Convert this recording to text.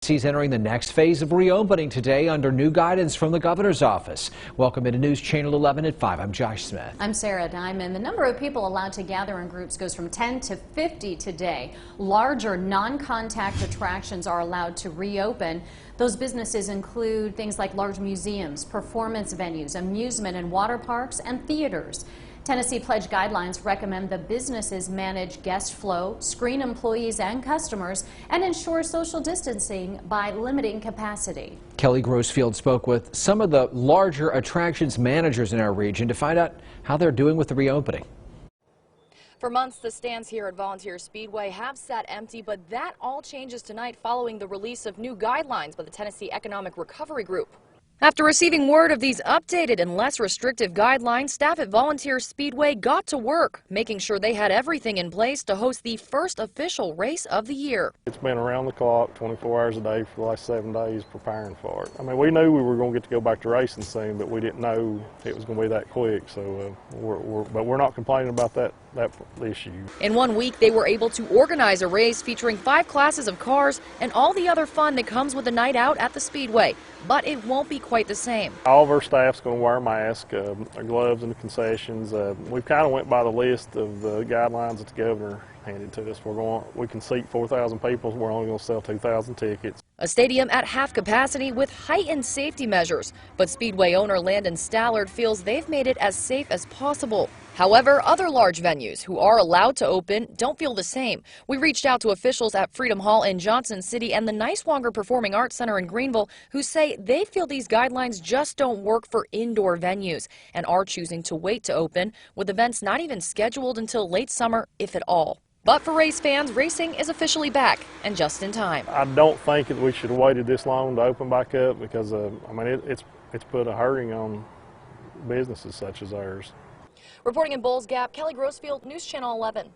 He's entering the next phase of reopening today under new guidance from the governor's office. Welcome into News Channel 11 at 5. I'm Josh Smith. I'm Sarah Diamond. The number of people allowed to gather in groups goes from 10 to 50 today. Larger non-contact attractions are allowed to reopen. Those businesses include things like large museums, performance venues, amusement and water parks, and theaters. Tennessee Pledge guidelines recommend the businesses manage guest flow, screen employees and customers, and ensure social distancing by limiting capacity. Kelly Grossfield spoke with some of the larger attractions managers in our region to find out how they're doing with the reopening. For months, the stands here at Volunteer Speedway have sat empty, but that all changes tonight following the release of new guidelines by the Tennessee Economic Recovery Group. After receiving word of these updated and less restrictive guidelines, staff at Volunteer Speedway got to work, making sure they had everything in place to host the first official race of the year. It's been around the clock, 24 hours a day for the last 7 days preparing for it. I mean, we knew we were going to get to go back to racing soon, but we didn't know it was going to be that quick. So, but we're not complaining about that issue. In 1 week, they were able to organize a race featuring 5 classes of cars and all the other fun that comes with a night out at the Speedway. But it won't be quite the same. All of our staff's going to wear masks, our gloves in the concessions. We've kind of went by the list of the guidelines that the governor handed to us. We can seat 4,000 people. We're only going to sell 2,000 tickets. A stadium at half capacity with heightened safety measures. But Speedway owner Landon Stallard feels they've made it as safe as possible. However, other large venues who are allowed to open don't feel the same. We reached out to officials at Freedom Hall in Johnson City and the Niswonger Performing Arts Center in Greenville, who say they feel these guidelines just don't work for indoor venues and are choosing to wait to open, with events not even scheduled until late summer, if at all. But for race fans, racing is officially back, and just in time. I don't think that we should have waited this long to open back up because, I mean, it's put a hurting on businesses such as ours. Reporting in Bulls Gap, Kelly Grossfield, News Channel 11.